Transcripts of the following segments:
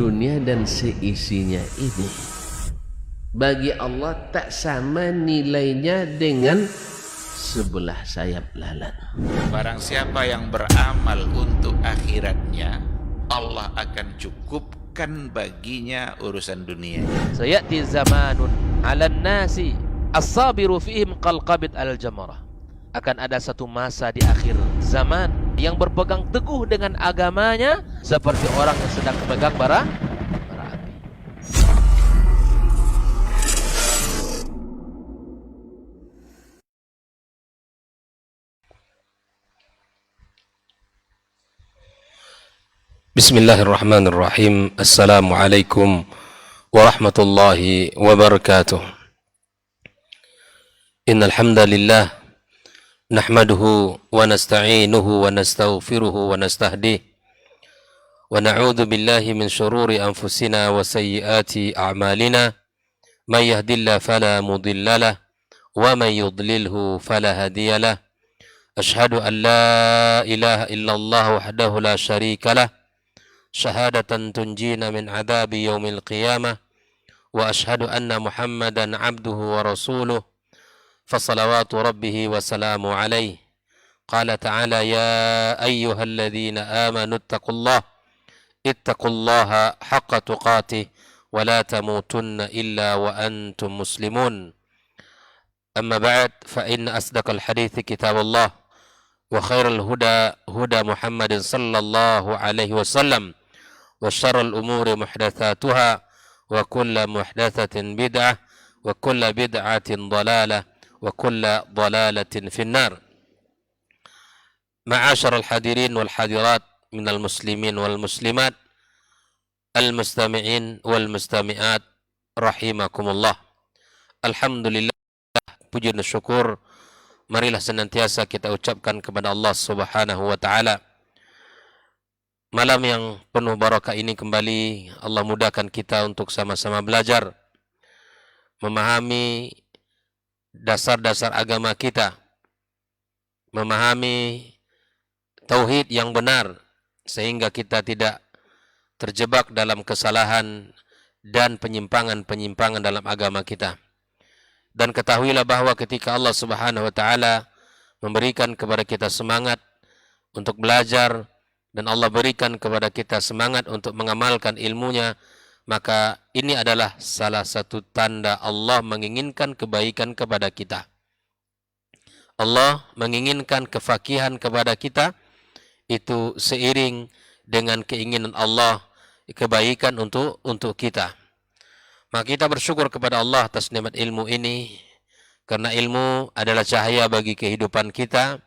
dunia dan seisinya ini bagi Allah tak sama nilainya dengan sebelah sayap lalat. Barang siapa yang beramal untuk akhiratnya, Allah akan cukupkan baginya urusan dunia. Sayati zamanun 'alan nasi as-sabiru fihim qalqabit al-jamarah. Akan ada satu masa di akhir zaman yang berpegang teguh dengan agamanya seperti orang yang sedang memegang bara api. Bismillahirrahmanirrahim. Assalamualaikum warahmatullahi wabarakatuh. Innal hamdalillah nahmaduhu wa nasta'inuhu wa nastaghfiruhu wa nastahdihi wa na'udzu billahi min shururi anfusina wa sayyiati a'malina. May yahdihillahu fala mudilla lahu wa may yudlilhu fala hadiya lahu. Ashhadu an la ilaha illallah wahdahu la syarika lahu syahadatan tunjina min adabi yaumil qiyamah wa ashhadu anna Muhammadan abduhu wa rasuluh fasalawatu rabbih wa salamu alaihi. Qala ta'ala ya ayyuhalladzina amanu ittaqullaha haqqa tuqatih wa la tamutunna illa wa antum muslimun. Amma ba'd, fa inna asdaqal hadithi kitabullah wa khairal huda huda Muhammadin sallallahu alaihi wasallam wa syarrul umuri muhdatsatuha wa kullu muhdatsatin bid'ah wa kullu bid'atin dhalalah wa kullu dhalalatin finnar. Ma'asyiral hadirin wal hadirat minal muslimin wal muslimat, al mustami'in wal mustami'at rahimakumullah. Alhamdulillah, puji dan syukur marilah senantiasa kita ucapkan kepada Allah Subhanahu wa taala. Malam yang penuh barakah ini kembali Allah mudahkan kita untuk sama-sama belajar, memahami dasar-dasar agama kita, memahami tauhid yang benar sehingga kita tidak terjebak dalam kesalahan dan penyimpangan-penyimpangan dalam agama kita. Dan ketahuilah bahwa ketika Allah Subhanahu wa taala memberikan kepada kita semangat untuk belajar dan Allah berikan kepada kita semangat untuk mengamalkan ilmunya, maka ini adalah salah satu tanda Allah menginginkan kebaikan kepada kita. Allah menginginkan kefakihan kepada kita, itu seiring dengan keinginan Allah kebaikan untuk kita. Maka kita bersyukur kepada Allah atas nikmat ilmu ini, karena ilmu adalah cahaya bagi kehidupan kita.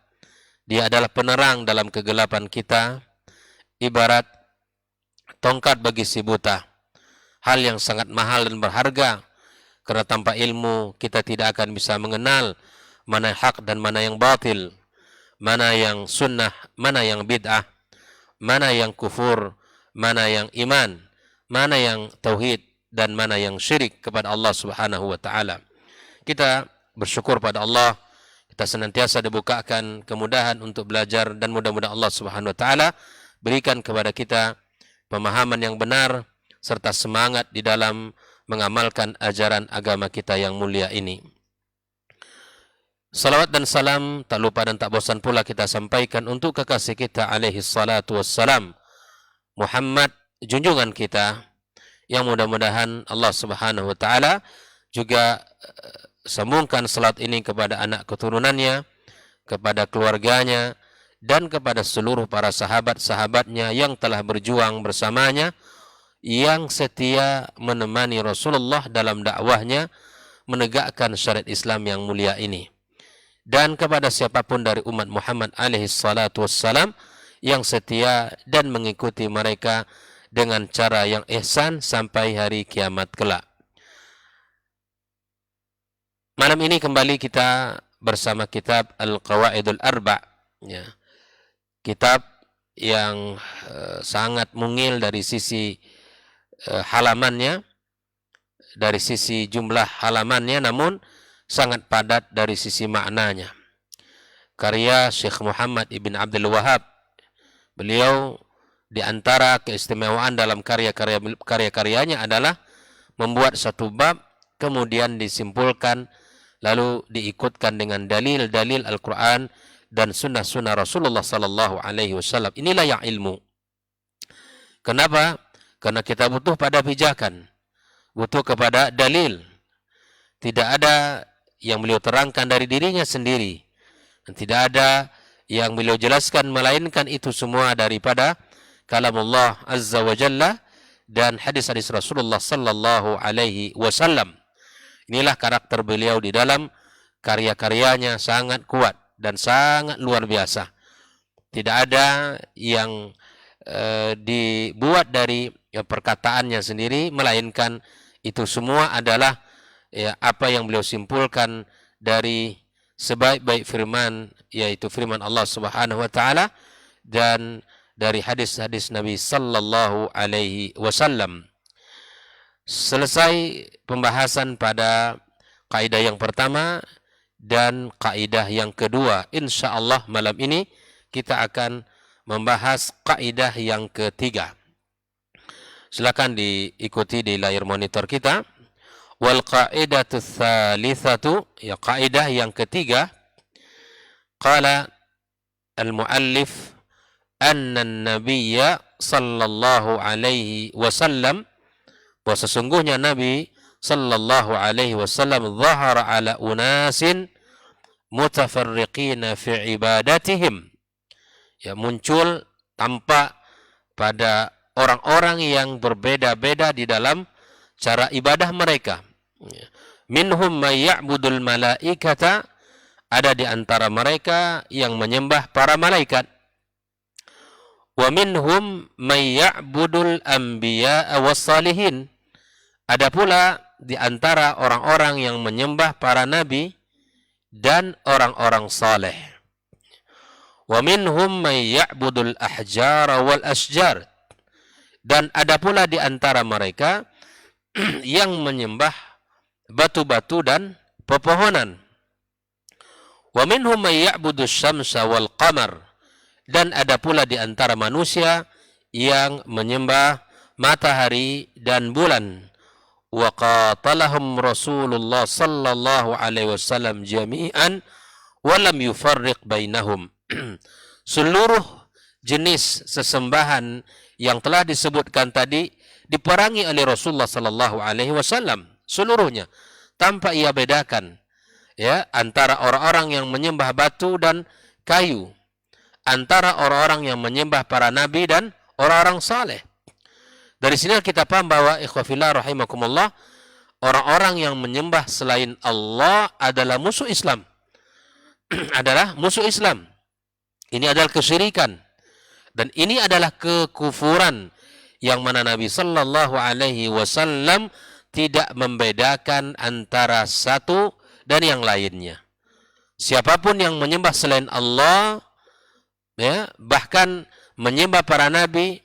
Dia adalah penerang dalam kegelapan kita, ibarat tongkat bagi si buta. Hal yang sangat mahal dan berharga, karena tanpa ilmu kita tidak akan bisa mengenal mana hak dan mana yang batil, mana yang sunnah, mana yang bid'ah, mana yang kufur, mana yang iman, mana yang tauhid, dan mana yang syirik kepada Allah Subhanahu wa taala. Kita bersyukur pada Allah, kita senantiasa dibukakan kemudahan untuk belajar, dan mudah-mudahan Allah Subhanahu wa taala berikan kepada kita pemahaman yang benar serta semangat di dalam mengamalkan ajaran agama kita yang mulia ini. Salawat dan salam tak lupa dan tak bosan pula kita sampaikan untuk kekasih kita alaihi salatu wassalam, Muhammad, junjungan kita, yang mudah-mudahan Allah Subhanahu wa taala juga sambungkan salat ini kepada anak keturunannya, kepada keluarganya, dan kepada seluruh para sahabat-sahabatnya yang telah berjuang bersamanya, yang setia menemani Rasulullah dalam dakwahnya menegakkan syariat Islam yang mulia ini. Dan kepada siapapun dari umat Muhammad alaihi salatu wassalam yang setia dan mengikuti mereka dengan cara yang ihsan sampai hari kiamat kelak. Malam ini kembali kita bersama kitab Al-Qawaidul Arba', ya. Kitab yang sangat mungil dari sisi halamannya, dari sisi jumlah halamannya, namun sangat padat dari sisi maknanya. Karya Syekh Muhammad ibn Abdul Wahab. Beliau di antara keistimewaan dalam karya-karyanya adalah membuat satu bab, kemudian disimpulkan, lalu diikutkan dengan dalil-dalil Al-Quran dan sunnah-sunnah Rasulullah Sallallahu Alaihi Wasallam. Inilah yang ilmu. Kenapa? Karena kita butuh pada pijakan, butuh kepada dalil. Tidak ada yang beliau terangkan dari dirinya sendiri, dan tidak ada yang beliau jelaskan melainkan itu semua daripada kalamullah Azza wa Jalla dan hadis-hadis Rasulullah Sallallahu Alaihi Wasallam. Inilah karakter beliau di dalam karya-karyanya, sangat kuat dan sangat luar biasa. Tidak ada yang dibuat dari perkataannya sendiri, melainkan itu semua adalah apa yang beliau simpulkan dari sebaik-baik firman, yaitu firman Allah Subhanahu wa taala dan dari hadis-hadis Nabi Sallallahu Alaihi Wasallam. Selesai pembahasan pada kaidah yang pertama dan kaidah yang kedua. Insyaallah malam ini kita akan membahas kaidah yang ketiga. Silakan diikuti di layar monitor kita. Wal qaidatu tsalitsatu, ya kaidah yang ketiga. Qala al-muallif anna an-nabiyya sallallahu alaihi wasallam, bahwa sesungguhnya Nabi sallallahu alaihi wasallam zahara ala unasin mutafarriqina fi ibadatihim, ya muncul, tampak pada orang-orang yang berbeda-beda di dalam cara ibadah mereka. Minhum may ya'budul malaikata, ada di antara mereka yang menyembah para malaikat. Wa minhum may ya'budul anbiya was salihin, ada pula di antara orang-orang yang menyembah para nabi dan orang-orang saleh. Wa minhum may ya'budul ahjar wal asjar, dan ada pula di antara mereka yang menyembah batu-batu dan pepohonan. Wa minhum may ya'budus syamsa wal qamar, dan ada pula di antara manusia yang menyembah matahari dan bulan. Wa qatalahum Rasulullah sallallahu alaihi wasallam jami'an wa lam yufarriq bainahum. Seluruh jenis sesembahan yang telah disebutkan tadi diperangi oleh Rasulullah sallallahu alaihi wasallam seluruhnya, tanpa ia bedakan ya antara orang-orang yang menyembah batu dan kayu, antara orang-orang yang menyembah para nabi dan orang-orang saleh. Dari sini kita paham bahwa ikhwafillah rahimakumullah, orang-orang yang menyembah selain Allah adalah musuh Islam. Adalah musuh Islam. Ini adalah kesyirikan. Dan ini adalah kekufuran yang mana Nabi sallallahu alaihi wasallam tidak membedakan antara satu dan yang lainnya. Siapapun yang menyembah selain Allah, ya, bahkan menyembah para nabi,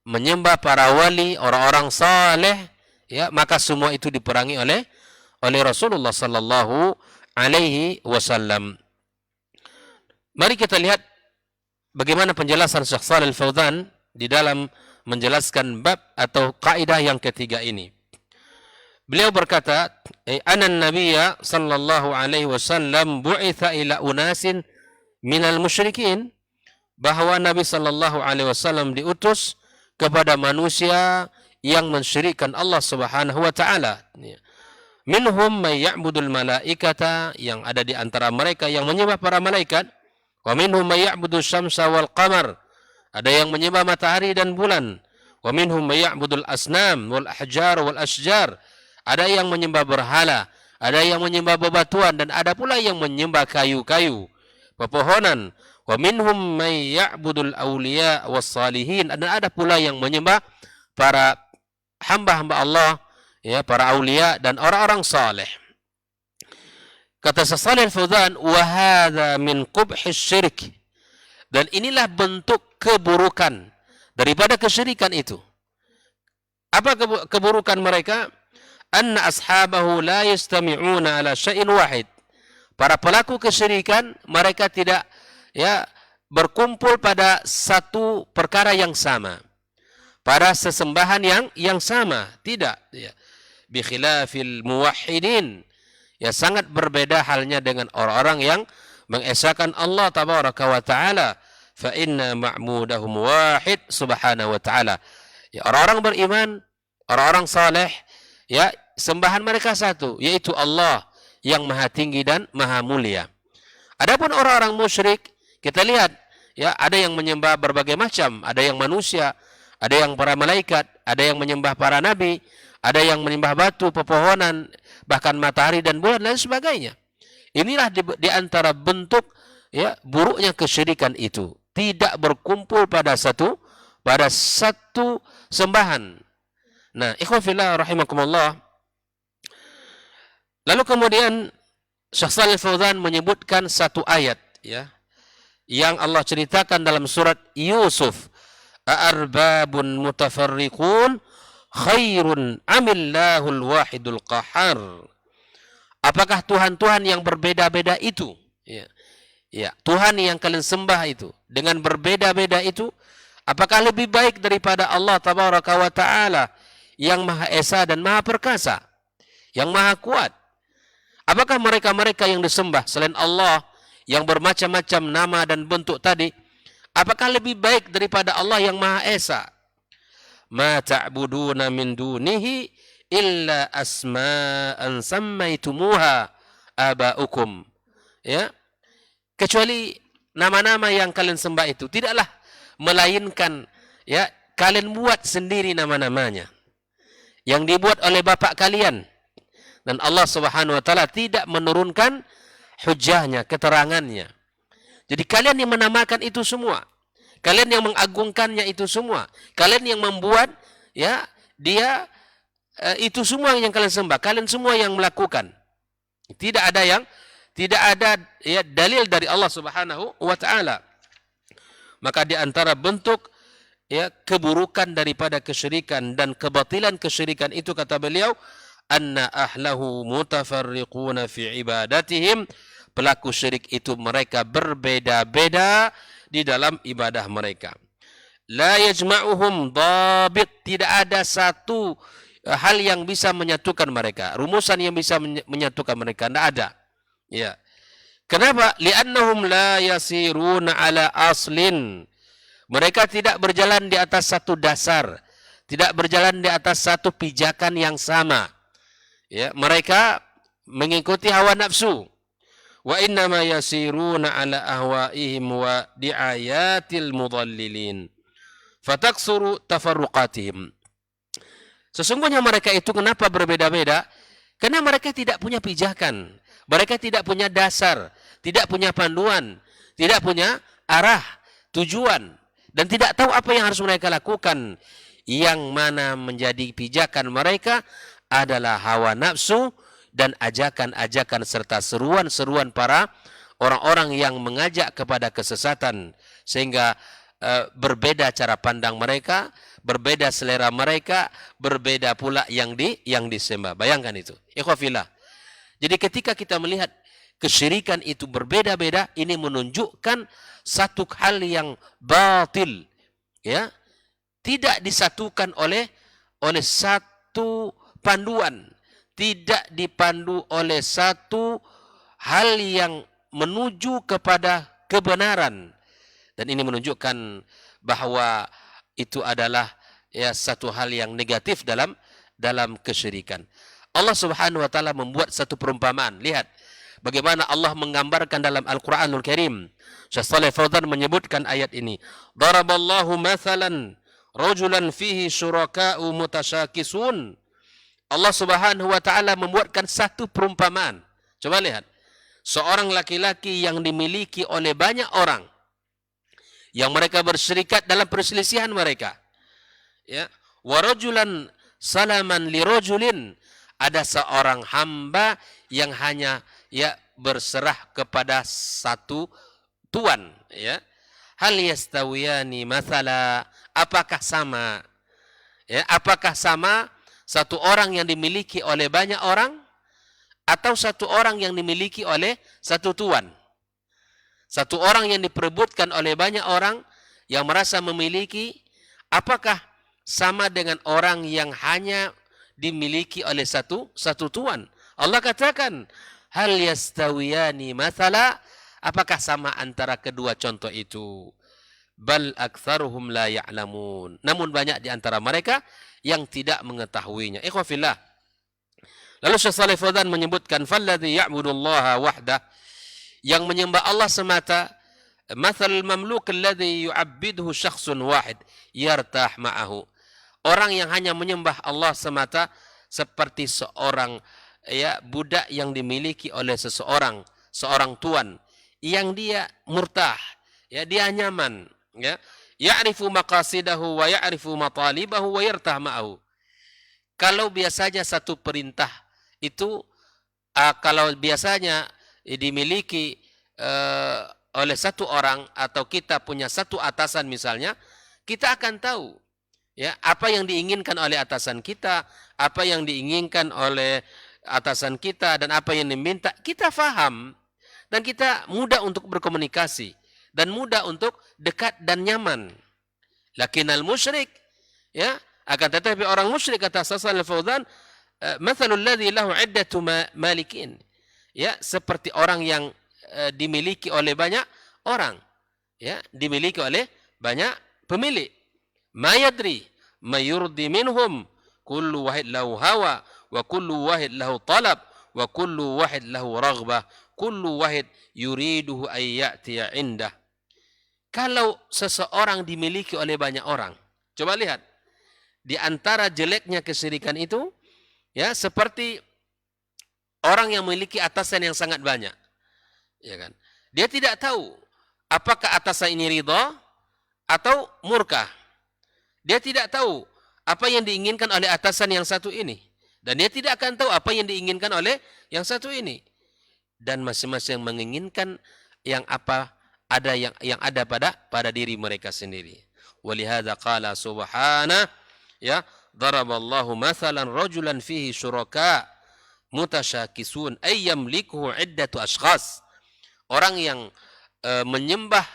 menyembah para wali, orang-orang saleh, ya, maka semua itu diperangi oleh Rasulullah sallallahu alaihi wasallam. Mari kita lihat bagaimana penjelasan Syekh Shalih Al-Fauzan di dalam menjelaskan bab atau kaidah yang ketiga ini. Beliau berkata, "Anan nabiyya sallallahu alaihi wasallam bu'itha ila unasin minal musyrikin," bahwa Nabi sallallahu alaihi wasallam diutus kepada manusia yang mensyirikkan Allah Subhanahu wa taala. Minhum may ya'budul malaikata, yang ada di antara mereka yang menyembah para malaikat. Wa minhum may ya'budus syamsa wal qamar, ada yang menyembah matahari dan bulan. Wa minhum may ya'budul asnam wal ahjar wal asjar, ada yang menyembah berhala, ada yang menyembah bebatuan, dan ada pula yang menyembah kayu-kayu, pepohonan. Wa minhum may ya'budul awliya was salihin, dan ada pula yang menyembah para hamba-hamba Allah, ya, para aulia dan orang-orang saleh. Kata Syekh Shalih Al-Fauzan, wa hadza min qubhis syirk, dan inilah bentuk keburukan daripada kesyirikan itu. Apa keburukan mereka? Anna ashabahu la yastami'una ala syai'in wahid. Para pelaku kesyirikan, mereka tidak, ya, berkumpul pada satu perkara yang sama. pada sesembahan yang sama, tidak, ya. Bi khilafil muwahhidin, ya, sangat berbeda halnya dengan orang-orang yang mengesahkan Allah tabaraka wa taala. Fa inna ma'mudahum wahid subhanahu wa ta'ala. Ya, orang-orang beriman, orang-orang saleh, ya, sembahan mereka satu, yaitu Allah yang maha tinggi dan maha mulia. Adapun orang-orang musyrik, kita lihat, ya, ada yang menyembah berbagai macam, ada yang manusia, ada yang para malaikat, ada yang menyembah para nabi, ada yang menyembah batu, pepohonan, bahkan matahari dan bulan dan sebagainya. Inilah di antara bentuk, ya, buruknya kesyirikan itu. Tidak berkumpul pada satu sembahan. Nah, ikhwan fillah rahimakumullah. Lalu kemudian Syekh Shalih Al-Fauzan menyebutkan satu ayat, ya, yang Allah ceritakan dalam surat Yusuf. A'arbabun mutafarriqun khairun amillahul wahidul qahar. Apakah Tuhan-Tuhan yang berbeda-beda itu, ya, ya, Tuhan yang kalian sembah itu dengan berbeda-beda itu, apakah lebih baik daripada Allah tabaraka wa taala yang Maha Esa dan Maha Perkasa, yang Maha Kuat? Apakah mereka-mereka yang disembah selain Allah yang bermacam-macam nama dan bentuk tadi, apakah lebih baik daripada Allah yang Maha Esa? Ma ta'buduna min dunihi illa asma'an sammaitumuha aba'ukum. Ya, kecuali nama-nama yang kalian sembah itu tidaklah melainkan, ya, kalian buat sendiri nama-namanya yang dibuat oleh bapak kalian, dan Allah Subhanahu wa taala tidak menurunkan hujahnya, keterangannya. Jadi kalian yang menamakan itu semua, kalian yang mengagungkannya itu semua, kalian yang membuat, ya, dia itu semua yang kalian sembah, kalian semua yang melakukan. Tidak ada ya, dalil dari Allah Subhanahu wa taala. Maka di antara bentuk, ya, keburukan daripada kesyirikan dan kebatilan kesyirikan itu, kata beliau, anna ahlahu mutafarriquna fi ibadatihim. Pelaku syirik itu mereka berbeda-beda di dalam ibadah mereka. La yajma'uhum dhabit, tidak ada satu hal yang bisa menyatukan mereka, rumusan yang bisa menyatukan mereka, tidak ada. Ya. Kenapa? Li'annahum la yasiruna ala aslin. Mereka tidak berjalan di atas satu dasar, tidak berjalan di atas satu pijakan yang sama. Ya, mereka mengikuti hawa nafsu. Wa innama yasiruna ala ahwaihim wa di'ayatil mudallilin. Fataksuru tafarruqatihim. Sesungguhnya mereka itu kenapa berbeda-beda? Karena mereka tidak punya pijakan. Mereka tidak punya dasar, tidak punya panduan, tidak punya arah, tujuan, dan tidak tahu apa yang harus mereka lakukan. Yang mana menjadi pijakan mereka adalah hawa nafsu dan ajakan-ajakan serta seruan-seruan para orang-orang yang mengajak kepada kesesatan, sehingga berbeda cara pandang mereka, berbeda selera mereka, berbeda pula yang disembah. Bayangkan itu, ikhwafillah. Jadi ketika kita melihat kesyirikan itu berbeda-beda, ini menunjukkan satu hal yang batil, ya, tidak disatukan oleh satu panduan, tidak dipandu oleh satu hal yang menuju kepada kebenaran. Dan ini menunjukkan bahwa itu adalah, ya, satu hal yang negatif dalam kesyirikan. Allah Subhanahu wa taala membuat satu perumpamaan. Lihat bagaimana Allah menggambarkan dalam Al-Qur'anul Karim. Syekh Shalih Al-Fauzan menyebutkan ayat ini. Daraballahu mathalan rajulan fihi syuraka'u mutasyakisun. Allah Subhanahu wa taala membuatkan satu perumpamaan. Coba lihat. Seorang laki-laki yang dimiliki oleh banyak orang, yang mereka berserikat dalam perselisihan mereka. Ya, wa rajulan salaman li rajulin, ada seorang hamba yang hanya, ya, berserah kepada satu tuan, ya. Hal yastawiyani mathala, apakah sama? Ya, apakah sama satu orang yang dimiliki oleh banyak orang atau satu orang yang dimiliki oleh satu tuan? Satu orang yang diperebutkan oleh banyak orang yang merasa memiliki, apakah sama dengan orang yang hanya dimiliki oleh satu tuan. Allah katakan, hal yastawiyani mathala, apakah sama antara kedua contoh itu? Bal aktsaruhum la ya'lamun. Namun banyak di antara mereka yang tidak mengetahuinya. Ikhwan fillah. Lalu Syekh Shalih Fauzan menyebutkan falladzi ya'budullaha wahdah, yang menyembah Allah semata, mathal mamluk alladzi yu'abbiduhu syakhsun wahid yartah ma'ahu. Orang yang hanya menyembah Allah semata seperti seorang budak yang dimiliki oleh seorang tuan yang dia murtah, dia nyaman, ya'rifu maqasidahu wa ya'rifu matalibahu wa yartah ma'ahu. Kalau biasanya satu perintah itu kalau biasanya dimiliki oleh satu orang, atau kita punya satu atasan misalnya, kita akan tahu apa yang diinginkan oleh atasan kita, apa yang diinginkan oleh atasan kita, dan apa yang diminta, kita faham, dan kita mudah untuk berkomunikasi, dan mudah untuk dekat dan nyaman. Lakinnal musyrik, akan tetapi orang musyrik, kata Shalih Fauzan, mathalul ladzi lahu iddatu malikin, seperti orang yang dimiliki oleh banyak orang, dimiliki oleh banyak pemilik. Ma yadri ma yurdi minhum, kullu wahid lahu hawa wa kullu wahid lahu talab wa kullu wahid lahu raghbah, kullu wahid yuriduhu ay ya'tiya indah. Kalau seseorang dimiliki oleh banyak orang, coba lihat di antara jeleknya kesyirikan itu, seperti orang yang memiliki atasan yang sangat banyak, kan? Dia tidak tahu apakah atasan ini ridha atau murka. Dia tidak tahu apa yang diinginkan oleh atasan yang satu ini, dan dia tidak akan tahu apa yang diinginkan oleh yang satu ini. Dan masing-masing menginginkan yang ada pada diri mereka sendiri. Walihada qala subhanahu, daraballahu mathalan rajulan fihi syuraka mutasyakisun ay yamlikuhu iddatu ashkhas. Orang yang menyembah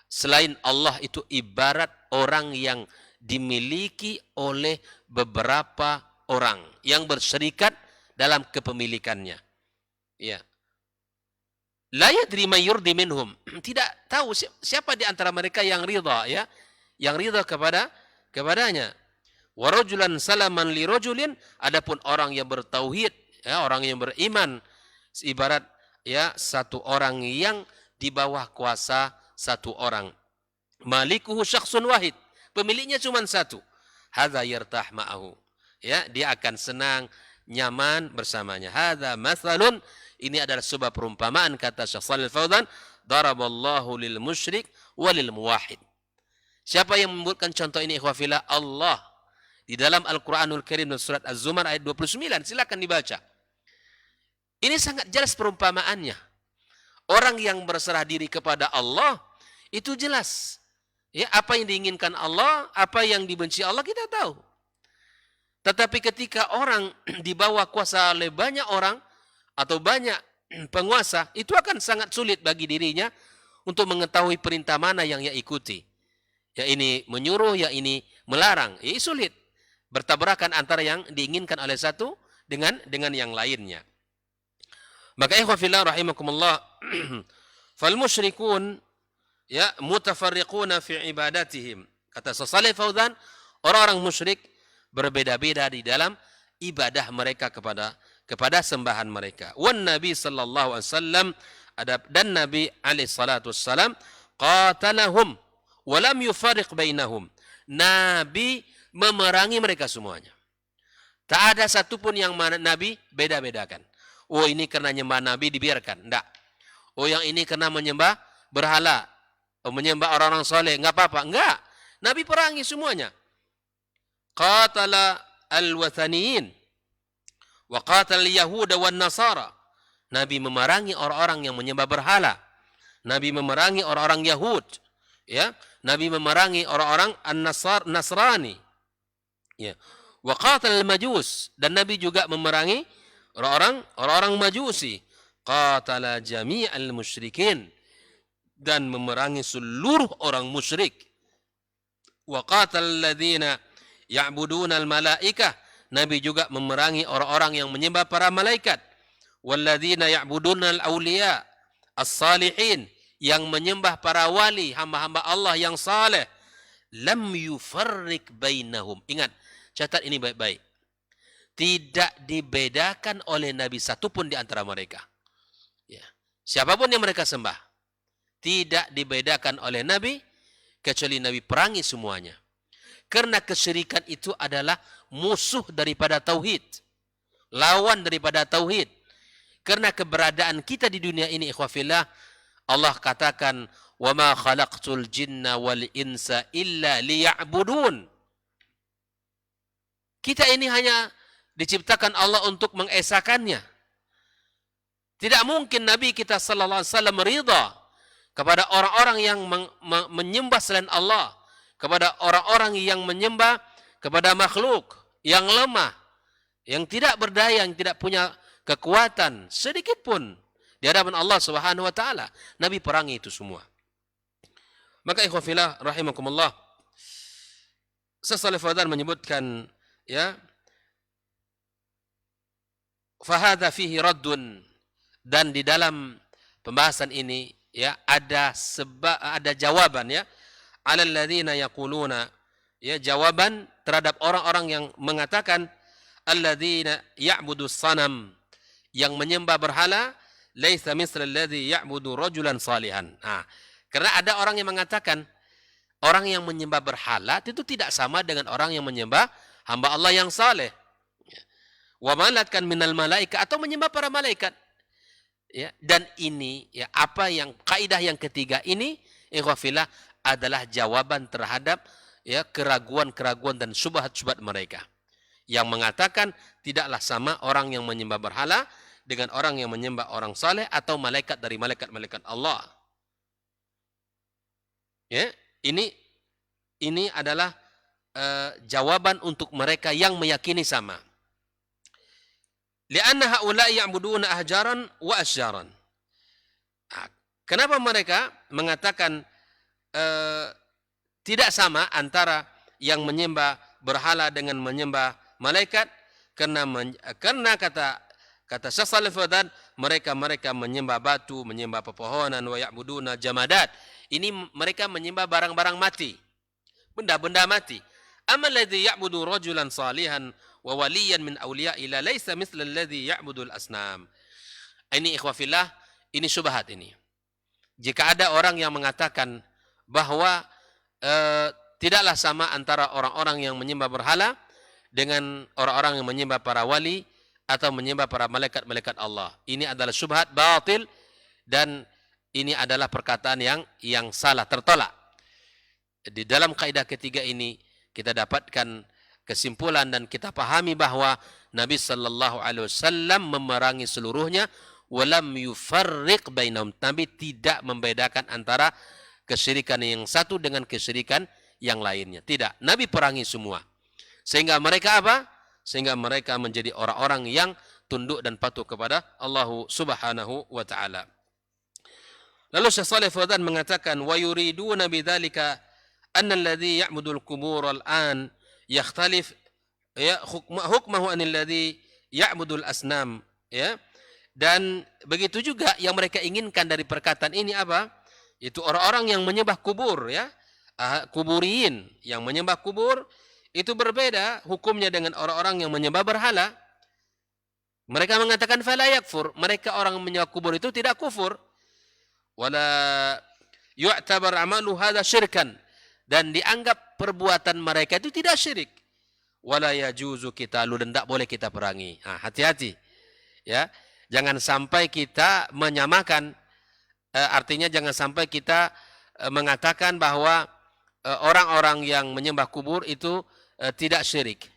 selain Allah itu ibarat orang yang dimiliki oleh beberapa orang yang berserikat dalam kepemilikannya. La yadri ma yurdi minhum. Tidak tahu siapa di antara mereka yang ridha, yang ridha kepadanya. Wa rajulan salaman li rajulin, adapun orang yang bertauhid, orang yang beriman, ibarat satu orang yang di bawah kuasa satu orang. Malikuhu syakhsun wahid, pemiliknya cuma satu. Hadza yartah ma'ahu, dia akan senang, nyaman bersamanya. Hadza mathalun, ini adalah sebuah perumpamaan, kata Syekh Shalih Fauzan, daraballahu lil musyrik walil muwahhid. Siapa yang membuatkan contoh ini, ikhwah fillah? Allah. Di dalam Al-Quranul Karim surat Az-Zumar ayat 29, silakan dibaca. Ini sangat jelas perumpamaannya. Orang yang berserah diri kepada Allah itu jelas. Apa yang diinginkan Allah, apa yang dibenci Allah, kita tahu. Tetapi ketika orang di bawah kuasa oleh banyak orang atau banyak penguasa, itu akan sangat sulit bagi dirinya untuk mengetahui perintah mana yang ia ikuti. Ini menyuruh, ini melarang. Sulit. Bertabrakan antara yang diinginkan oleh satu dengan yang lainnya. Maka ikhwan fillah rahimakumullah, fal musyrikun mutafarriquna fi ibadatihim. Kata Shalih Fauzan, orang-orang musyrik berbeda-beda di dalam ibadah mereka kepada sembahan mereka. Wan Nabi sallallahu alaihi wasallam, dan Nabi alaihi salatu wassalam, qatalahum wa lam yufarriq bainahum. Nabi memerangi mereka semuanya. Tak ada satupun yang mana Nabi beda-bedakan. Oh, ini karena nyembah Nabi dibiarkan. Enggak. Oh, yang ini karena menyembah berhala, menyembah orang-orang soleh, enggak apa-apa. Enggak. Nabi perangi semuanya. Qatala al-wathaniyin wa qatala al-yahuda wan nasara. Nabi memerangi orang-orang yang menyembah berhala. Nabi memerangi orang-orang Yahud. Nabi memerangi orang-orang Nasrani. Wa qatala al-majus, dan Nabi juga memerangi orang-orang Majusi. Qatala jami'al musyrikin, dan memerangi seluruh orang musyrik. Wa qatala alladhina ya'budunal malaikah. Nabi juga memerangi orang-orang yang menyembah para malaikat. Walladzina ya'budunal awliya as-salihin, yang menyembah para wali, hamba-hamba Allah yang saleh. Lam yufarriq bainahum. Ingat, catat ini baik-baik. Tidak dibedakan oleh Nabi satupun di antara mereka. Ya. Siapapun yang mereka sembah, tidak dibedakan oleh Nabi, kecuali Nabi perangi semuanya. Karena kesyirikan itu adalah musuh daripada tauhid, lawan daripada tauhid. Karena keberadaan kita di dunia ini, ikhwafillah, Allah katakan, wa ma khalaqtul jinna wal insa illa liya'budun. Kita ini hanya diciptakan Allah untuk mengesakannya. Tidak mungkin Nabi kita sallallahu alaihi wasallam ridha kepada orang-orang yang menyembah selain Allah, kepada orang-orang yang menyembah kepada makhluk yang lemah, yang tidak berdaya, yang tidak punya kekuatan sedikit pun di hadapan Allah Subhanahu wa taala. Nabi perangi itu semua. Maka ikhwafillah rahimakumullah, Syekh Fauzan menyebutkan, ya, fahadha fihi raddun, dan di dalam pembahasan ini, ya, ada jawaban, ya, alal ladzina yaquluna, ya, jawaban terhadap orang-orang yang mengatakan alladzina ya'budu sanam, yang menyembah berhala, laisa misla alladzi ya'budu rajulan salihan. Nah, karena ada orang yang mengatakan orang yang menyembah berhala itu tidak sama dengan orang yang menyembah hamba Allah yang saleh. Wa malatkan minal malaika, atau menyembah para malaikat. Ya, dan ini, ya, apa yang kaidah yang ketiga ini, ikhwafillah, adalah jawaban terhadap, ya, keraguan-keraguan dan syubhat-syubhat mereka yang mengatakan tidaklah sama orang yang menyembah berhala dengan orang yang menyembah orang saleh atau malaikat dari malaikat-malaikat Allah. Ya, ini adalah jawaban untuk mereka yang meyakini sama. Lianna haula'i ya'buduna ahjaran wa asjaran. Kenapa mereka mengatakan tidak sama antara yang menyembah berhala dengan menyembah malaikat? Karena kata Syekh Shalih Fauzan, mereka menyembah batu, menyembah pepohonan, wa ya'buduna jamadat. Ini mereka menyembah barang-barang mati, benda-benda mati. Amma alladhi ya'budu rajulan salihan wa waliyan min awliya ila laisa misla alladhi ya'budu al-asnam. Ini ikhwafillah, ini syubhat ini. Jika ada orang yang mengatakan bahwa tidaklah sama antara orang-orang yang menyembah berhala dengan orang-orang yang menyembah para wali atau menyembah para malaikat-malaikat Allah. Ini adalah syubhat batil, dan ini adalah perkataan yang salah, tertolak. Di dalam kaidah ketiga ini kita dapatkan kesimpulan dan kita pahami bahwa Nabi sallallahu alaihi wasallam memerangi seluruhnya, walam yufarriq bainahum. Nabi tidak membedakan antara kesyirikan yang satu dengan kesyirikan yang lainnya. Tidak, Nabi perangi semua. Sehingga mereka apa? Sehingga mereka menjadi orang-orang yang tunduk dan patuh kepada Allah Subhanahu wa taala. Lalu Syekh Shalih Fauzan mengatakan, wa yuriduna bidzalika anna alladhi ya'budu al-qubur al-an yakhtalif, ya, hukmuhu anil ladzi ya'budu al-asnam, ya. Dan begitu juga yang mereka inginkan dari perkataan ini apa? Itu orang-orang yang menyembah kubur, ya. Kuburiyin yang menyembah kubur itu berbeda hukumnya dengan orang-orang yang menyembah berhala. Mereka mengatakan fala yakfur, mereka orang yang menyembah kubur itu tidak kufur. Wala yu'tabar amalu hadza syirkan, dan dianggap perbuatan mereka itu tidak syirik. Wala yajuzu qitalu, dan tidak boleh kita perangi. Hati-hati, ya. Jangan sampai kita menyamakan, artinya jangan sampai kita mengatakan bahwa orang-orang yang menyembah kubur itu tidak syirik.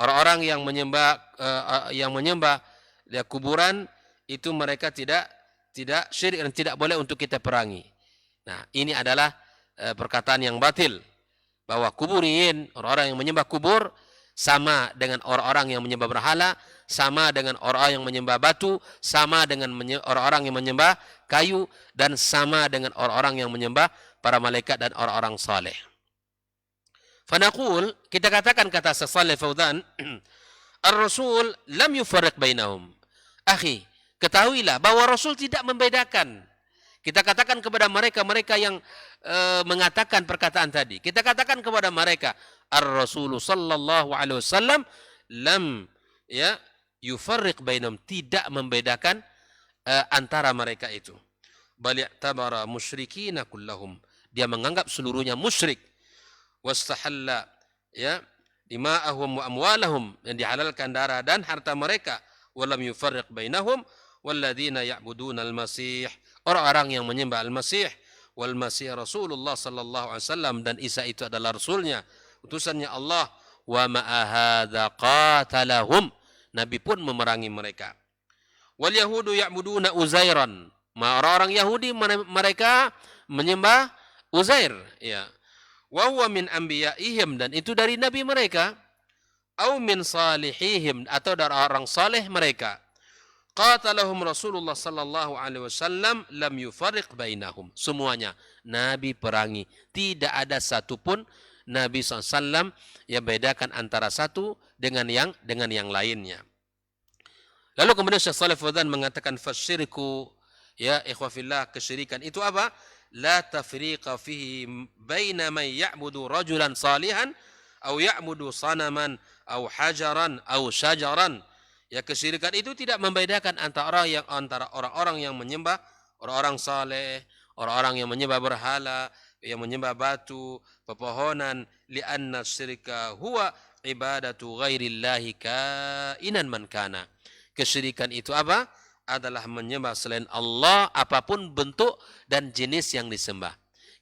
Orang-orang yang menyembah kuburan itu mereka tidak syirik dan tidak boleh untuk kita perangi. Nah, ini adalah perkataan yang batil, bahwa kuburiyin, orang-orang yang menyembah kubur, sama dengan orang-orang yang menyembah berhala, sama dengan orang yang menyembah batu, sama dengan orang-orang yang menyembah kayu, dan sama dengan orang-orang yang menyembah para malaikat dan orang-orang saleh. Fanaqul, kita katakan kata Shalih Fauzan, Ar-Rasul lam yufarriq bainahum. Akhi, ketahuilah bahwa Rasul tidak membedakan. Kita katakan kepada mereka yang mengatakan perkataan tadi. Kita katakan kepada mereka, Ar-Rasul sallallahu alaihi wasallam lam yufarriq bainahum, tidak membedakan antara mereka itu. Bal i'tabara musyrikina kullahum. Dia menganggap seluruhnya musyrik. Wastahalla dima'ahum wa amwalahum, yang dihalalkan darah dan harta mereka. Walam yufarriq bainahum walladzina ya'buduna al-masih, orang-orang yang menyembah al-masih, wal masih Rasulullah sallallahu alaihi wasallam, dan Isa itu adalah rasulnya, utusannya Allah. Wa ma'a hadza qatalahum, Nabi pun memerangi mereka. Wal yahudu ya'buduna Uzairan, orang-orang Yahudi mereka menyembah Uzair, ya. Wa huwa min anbiya'ihim, dan itu dari nabi mereka. Au min salihihim, atau dari orang saleh mereka. Qatalahum Rasulullah sallallahu alaihi wasallam lam yufarriq bainahum. Semuanya Nabi perangi. Tidak ada satupun Nabi SAW yang bedakan antara satu dengan yang lainnya. Lalu kemudian Syekh Shalih Fauzan mengatakan fasyirku, ya ikhwafillah, kesyirikan itu apa? La tafriqa fihi baina man ya'budu rajulan salihan au ya'budu sanaman au hajaran au syajaran. Ya, kesyirikan itu tidak membedakan antara orang-orang yang menyembah orang-orang saleh, orang-orang yang menyembah berhala, yang menyembah batu, pepohonan, li'anna syirka huwa ibadatu ghairillahi kainan man kana. Kesyirikan itu apa? Adalah menyembah selain Allah, apapun bentuk dan jenis yang disembah.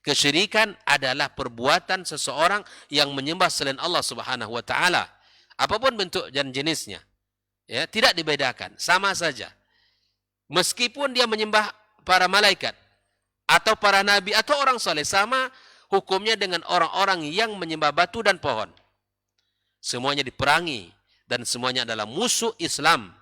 Kesyirikan adalah perbuatan seseorang yang menyembah selain Allah Subhanahu wa taala, apapun bentuk dan jenisnya. Ya, tidak dibedakan, sama saja. Meskipun dia menyembah para malaikat atau para nabi atau orang saleh, sama hukumnya dengan orang-orang yang menyembah batu dan pohon. Semuanya diperangi dan semuanya adalah musuh Islam.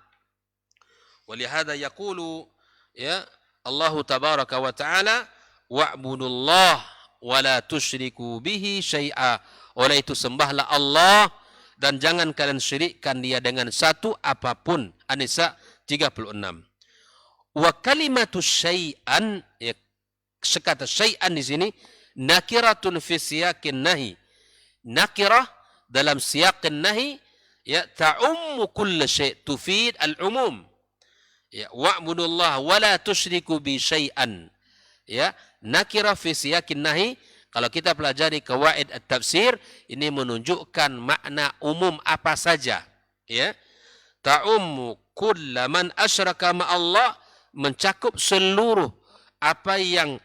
Walihada yaqulu, ya Allah tabaraka wa taala, wa'budullah wa la tusyriku bihi syai'a. Oleh itu sembahlah Allah dan jangan kalian syirikkan dia dengan satu apapun. An-Nisa 36. Wa kalimatu syai'an, ya, sekata syai'an di sini nakiratun fi siyaqin nahi. Nakirah dalam siyaqin nahi, ya, ta'ummu kull syai', tufid al-umum. Ya, wa'budullah wa la tusyriku bi syai'an. Ya, nakirah fi siyaqin nahi. Kalau kita pelajari kawaid at-tafsir, ini menunjukkan makna umum apa saja. Ya, ta'ummu kulla man asyraka ma'allah, mencakup seluruh apa yang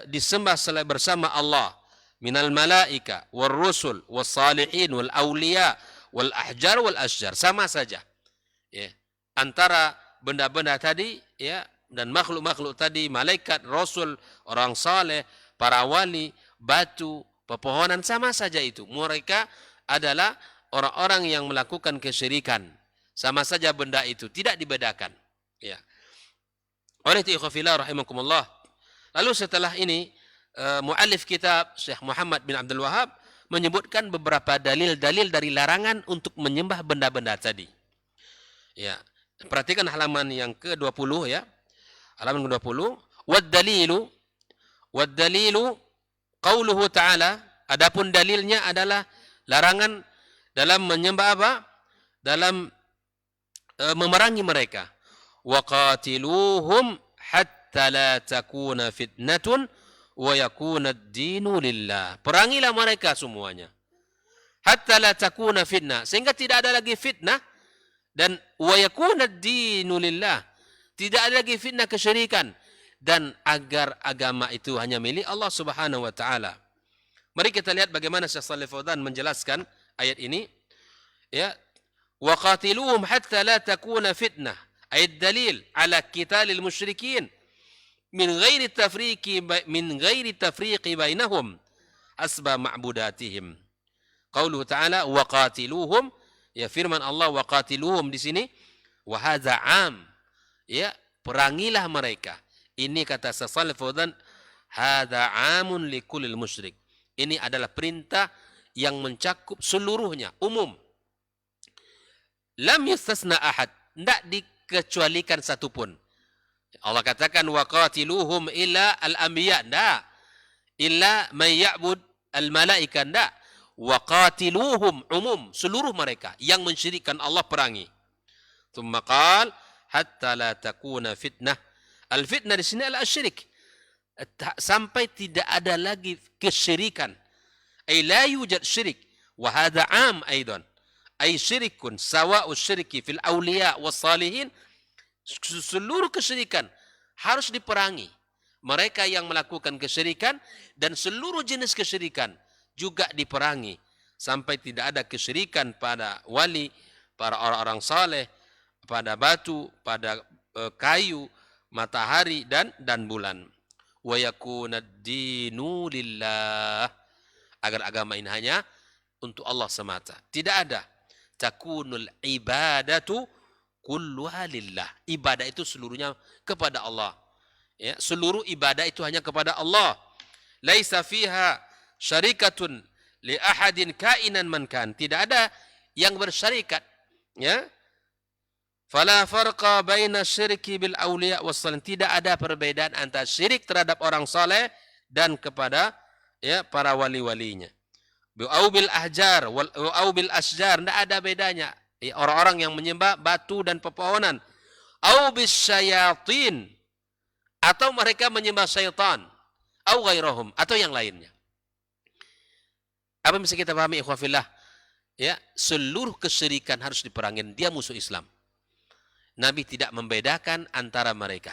disembah bersama Allah. Minal malaika, wal rusul, wal salihin, wal awliya, wal ahjar, wal asjar. Sama saja. Ya, antara benda-benda tadi, ya, dan makhluk-makhluk tadi, malaikat, rasul, orang saleh, para wali, batu, pepohonan, sama saja itu. Mereka adalah orang-orang yang melakukan kesyirikan. Sama saja benda itu, tidak dibedakan. Ya. Oleh itu ikhwafillah rahimakumullah. Lalu setelah ini muallif kitab Syekh Muhammad bin Abdul Wahab menyebutkan beberapa dalil-dalil dari larangan untuk menyembah benda-benda tadi. Ya. Perhatikan halaman yang ke-20, ya. Halaman ke-20. Wad-dalilu qauluhu ta'ala, adapun dalilnya adalah larangan dalam menyembah apa? Dalam memerangi mereka. Wa qatiluhum hatta la takuna fitnatun wa yakuna ad-dinu lillah. Perangilah mereka semuanya. Hatta la takuna fitnah, sehingga tidak ada lagi fitnah, dan wa yakuna ad-dinu lillah, tidak ada lagi fitnah kesyirikan, dan agar agama itu hanya milik Allah Subhanahu wa taala. Mari kita lihat bagaimana Syekh Shalih Fauzan menjelaskan ayat ini. Ya, wa qatiluhum hatta la takuna fitnah. Ayat dalil ala qitalil musyrikin min ghairi tafriqi bainahum asba ma'budatihim. Qauluhu ta'ala wa qatiluhum, ya, firman Allah wa qatiluhum di sini, wa hadza 'am, ya, perangilah mereka. Ini kata Shalih Fauzan, hadza 'amun likulil musyrik. Ini adalah perintah yang mencakup seluruhnya, umum. Lam yustasna ahad, tidak dikecualikan satupun. Allah katakan waqatiluhum illa al-anbiya, tidak. Illa man ya'bud al-malaika, tidak. Waqatiluhum, umum, seluruh mereka yang mensyirikkan Allah perangi. Thumma qal hatta la takuna fitnah. Al-fitnah di sini adalah syirik. Sampai tidak ada lagi kesyirikan. Ay la yujad syirik. Wa hadha 'am aidan. Ay syirikun sawa'u syirki fil awliya was salihin. Seluruh kesyirikan harus diperangi. Mereka yang melakukan kesyirikan dan seluruh jenis kesyirikan juga diperangi. Sampai tidak ada kesyirikan pada wali, para orang-orang saleh, pada batu, pada kayu, matahari dan bulan. Wa yakuna ad-dinu lillah. Agar agama ini hanya untuk Allah semata. Tidak ada. Takunul ibadatu kulluha lillah. Ibadah itu seluruhnya kepada Allah. Ya, seluruh ibadah itu hanya kepada Allah. Laisa fiha syarikatun li ahadin kainan man kan. Tidak ada yang bersyarikat. Ya. Fala farqa baina syirki bil awliya was salihin. Tidak ada perbedaan antara syirik terhadap orang saleh dan kepada ya para wali-walinya. Au bil ahjar au bil asjar, tidak ada bedanya. Ya, orang-orang yang menyembah batu dan pepohonan. Au bis syayatin, atau mereka menyembah syaitan. Au ghairahum, atau yang lainnya. Apa yang bisa kita pahami ikhwah fillah? Ya, seluruh kesyirikan harus diperangi. Dia musuh Islam. Nabi tidak membedakan antara mereka.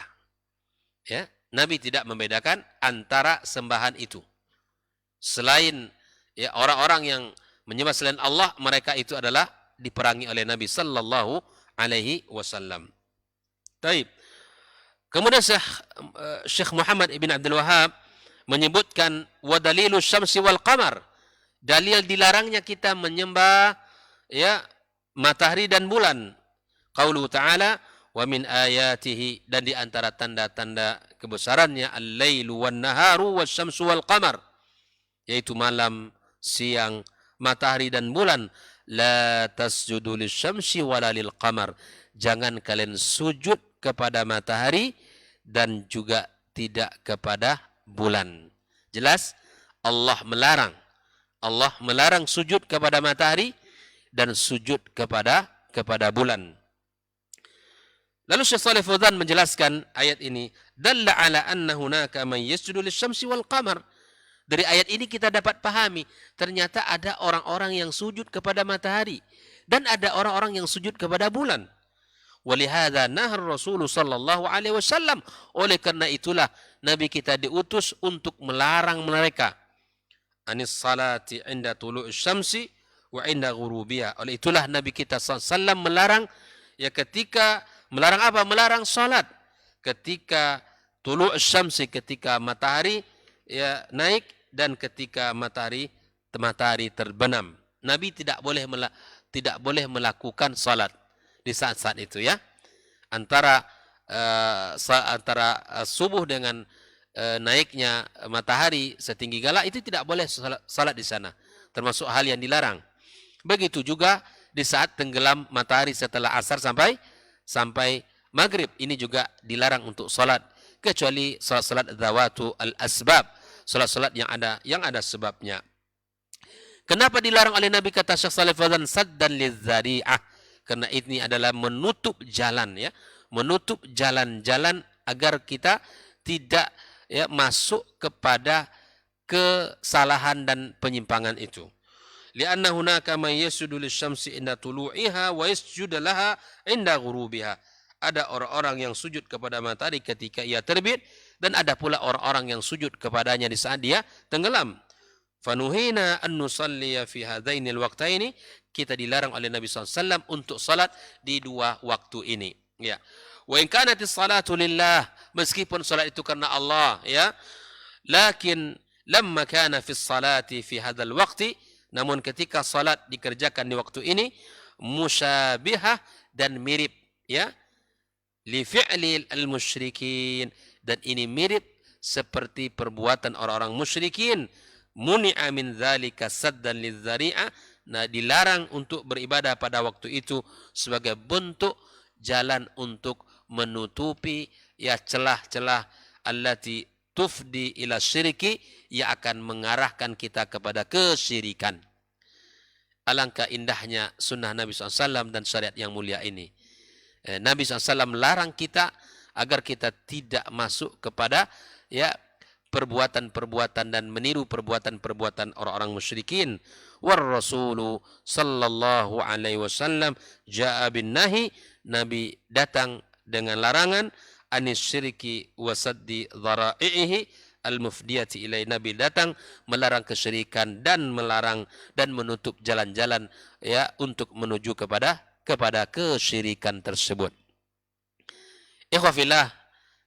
Ya, Nabi tidak membedakan antara sembahan itu. Selain ya orang-orang yang menyembah selain Allah, mereka itu adalah diperangi oleh Nabi sallallahu alaihi wasallam. Taib. Kemudian Syekh Muhammad ibn Abdul Wahhab menyebutkan wa dalilu syamsi wal qamar. Dalil dilarangnya kita menyembah ya matahari dan bulan. Qauluhu ta'ala wa min ayatihi, dan di antara tanda-tanda kebesarannya al-lailu wan naharu wasyamsu wal qamar, yaitu malam, siang, matahari dan bulan. La tasjudu lisyamsi wala lil qamar. Jangan kalian sujud kepada matahari dan juga tidak kepada bulan. Jelas Allah melarang. Allah melarang sujud kepada matahari dan sujud kepada bulan. Lalu Syekh Shalih Fauzan menjelaskan ayat ini, dalla ala anna hunaka man yasjudu lisyamsi wal qamar. Dari ayat ini kita dapat pahami, ternyata ada orang-orang yang sujud kepada matahari dan ada orang-orang yang sujud kepada bulan. Walihada nahar Rasul sallallahu alaihi wasallam. Oleh karena itulah Nabi kita diutus untuk melarang mereka anis salati inda tulu'us syamsi wa inda ghurubiha. Oleh itulah Nabi kita sallallahu alaihi wasallam melarang ya ketika melarang apa? Melarang salat ketika tulu'us syamsi, ketika matahari ya naik, dan ketika matahari terbenam. Nabi tidak boleh melakukan salat di saat-saat itu ya. Antara subuh dengan naiknya matahari setinggi gala itu tidak boleh salat di sana. Termasuk hal yang dilarang. Begitu juga di saat tenggelam matahari setelah asar sampai maghrib, ini juga dilarang untuk salat, kecuali salat dzawatu al-asbab, salat-salat yang ada sebabnya. Kenapa dilarang oleh Nabi, kata Syekh Shalih Fauzan, saddan lizzari'ah, karena ini adalah menutup jalan ya, menutup jalan-jalan agar kita tidak ya masuk kepada kesalahan dan penyimpangan itu. Lianna hunaka man yasjudu lisyamsi inda tulu'iha wa yasjudu laha inda ghurubiha. Ada orang-orang yang sujud kepada matahari ketika ia terbit, dan ada pula orang-orang yang sujud kepadanya di saat dia tenggelam. Fanuhina an nusalliya fi hadainil waqtaini. Kita dilarang oleh Nabi SAW untuk salat di dua waktu ini. Ya. Wa in kanatis salatu lillah, meskipun salat itu karena Allah ya. Lakin lamma kana fis salati fi hadzal waqti, namun ketika salat dikerjakan di waktu ini, musyabihah, dan mirip ya, li fi'li al-musyrikin, dan ini mirip seperti perbuatan orang-orang musyrikin. muni'a min dzalika saddan lidzari'ah. Nah, dilarang untuk beribadah pada waktu itu sebagai bentuk jalan untuk menutupi ya celah-celah allati tufdi ila syirki, yang akan mengarahkan kita kepada kesyirikan. Alangkah indahnya sunnah Nabi SAW dan syariat yang mulia ini. Nabi SAW larang kita agar kita tidak masuk kepada ya perbuatan-perbuatan dan meniru perbuatan-perbuatan orang-orang musyrikin. War Rasulu sallallahu alaihi wasallam jaa bin nahi, Nabi datang dengan larangan anis syirki wa saddi dhara'ihi al-mufdiyati ilai. Nabi datang melarang kesyirikan dan melarang dan menutup jalan-jalan ya untuk menuju kepada kesyirikan tersebut. Ikhwafillah,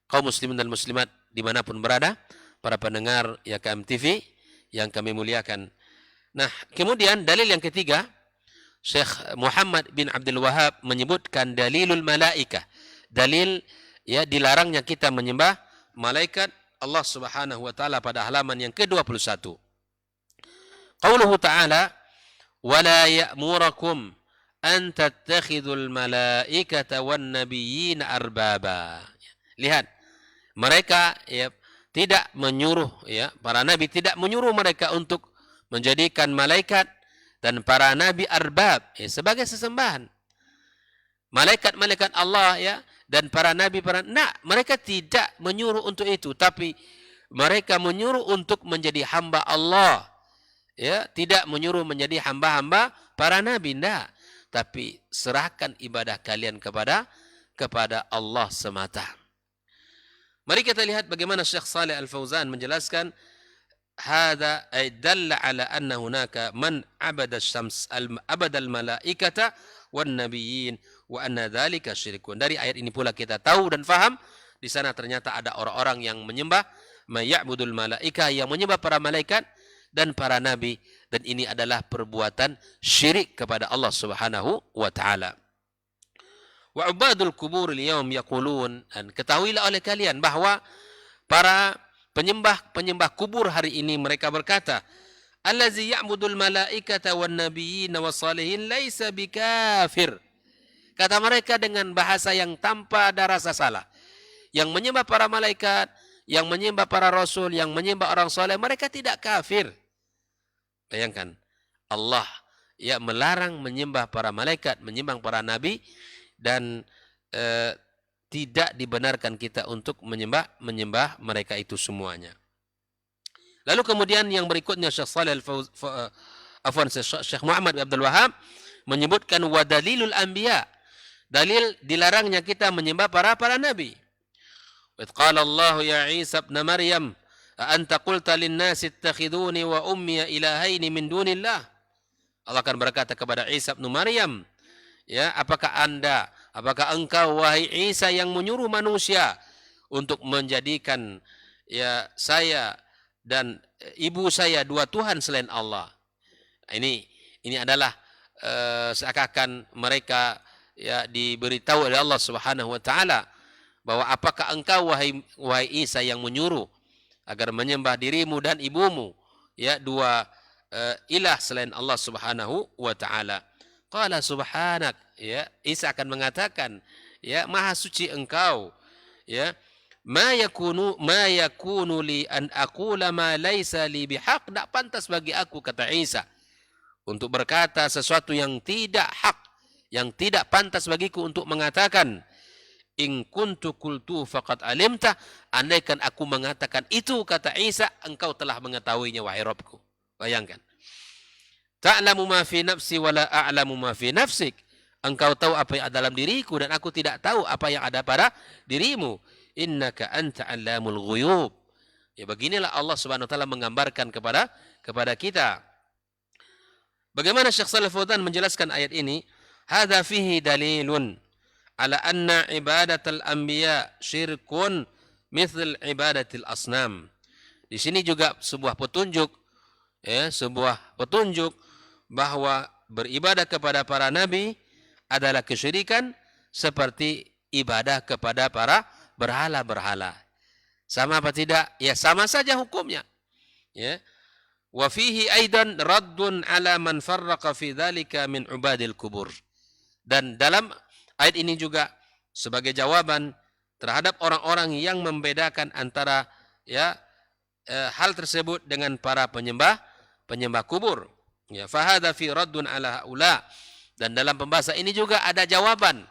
kaum muslimin dan muslimat dimanapun berada, para pendengar ya KMTV yang kami muliakan. Nah, kemudian dalil yang ketiga, Syekh Muhammad bin Abdul Wahab menyebutkan dalilul malaikah. Dalil ya dilarangnya kita menyembah malaikat Allah Subhanahu wa taala pada halaman yang ke-21. Qauluhu ta'ala, "Wala ya'murakum an tattakhidul malaikata wan nabiyyin arbaba." Lihat, mereka ya tidak menyuruh ya para nabi, tidak menyuruh mereka untuk menjadikan malaikat dan para nabi arbab ya, sebagai sesembahan. Malaikat-malaikat Allah ya dan para nabi mereka tidak menyuruh untuk itu, tapi mereka menyuruh untuk menjadi hamba Allah. Ya, tidak menyuruh menjadi hamba-hamba para nabi, enggak. Tapi serahkan ibadah kalian kepada Allah semata. Mari kita lihat bagaimana Syekh Saleh Al-Fauzan menjelaskan hada ay dalla ala anna hunaka man abada syams abada al-malaikata wan nabiyyin wa anna dzalika syirkun. Dari ayat ini pula kita tahu dan faham di sana ternyata ada orang-orang yang menyembah maya'budul malaika, yang menyembah para malaikat dan para nabi, dan ini adalah perbuatan syirik kepada Allah Subhanahu wa taala. Wa ubadul kubur al-yawm yaqulun, dan ketahuilah oleh kalian bahwa para penyembah kubur hari ini mereka berkata, allazi ya'budul malaikata wan nabiyyin was-salihin laisa bikafir. Kata mereka dengan bahasa yang tanpa ada rasa salah. Yang menyembah para malaikat, yang menyembah para rasul, yang menyembah orang soleh, mereka tidak kafir. Bayangkan, Allah ya melarang menyembah para malaikat, menyembah para nabi, dan tidak dibenarkan kita untuk menyembah mereka itu semuanya. Lalu kemudian yang berikutnya Syekh Saleh Syekh Muhammad bin Abdul Wahab menyebutkan wa dalilul anbiya, dalil dilarangnya kita menyembah para nabi. Wa qala Allah ya Isa ibn Maryam a anta qulta lin-nasi ittakhiduni wa ummi ilahaini min dunillah. Allah akan berkata kepada Isa ibn Maryam, ya, apakah engkau wahai Isa yang menyuruh manusia untuk menjadikan ya saya dan ibu saya dua Tuhan selain Allah? Ini adalah seakan mereka ya diberitahu oleh Allah Subhanahu wa taala bahwa apakah engkau wahai Isa yang menyuruh agar menyembah dirimu dan ibumu ya dua ilah selain Allah Subhanahu wa taala. Qala subhanak, ya, Isa akan mengatakan, ya, maha suci engkau, ya, ma yakunu li an aqula ma laisa li bihaq, tak pantas bagi aku, kata Isa, untuk berkata sesuatu yang tidak hak, yang tidak pantas bagiku untuk mengatakan. In kuntu qultu faqad alimta, andaikan aku mengatakan itu, kata Isa, engkau telah mengetahuinya wahai Rabbku. Bayangkan. Ta'lamu ma fi nafsi wa la a'lamu ma fi nafsik. Engkau tahu apa yang ada dalam diriku dan aku tidak tahu apa yang ada pada dirimu. Innaka anta 'allamul ghuyub. Ya, beginilah Allah Subhanahu wa taala menggambarkan kepada kita. Bagaimana Syekh Shalih Fauzan menjelaskan ayat ini? Hadza fihi dalilun ala anna ibadatal anbiya syirkun mithl ibadatil asnam. Di sini juga sebuah petunjuk, ya, bahwa beribadah kepada para nabi adalah kesyirikan seperti ibadah kepada para berhala-berhala. Sama apa tidak? Ya, sama saja hukumnya. Ya. Wa fihi aidan raddun ala man farraqa fi dzalika min ubadil kubur. Dan dalam ayat ini juga sebagai jawaban terhadap orang-orang yang membedakan antara hal tersebut dengan para penyembah kubur. Ya, fahadha fi raddun ala haula. Dan dalam pembahasan ini juga ada jawaban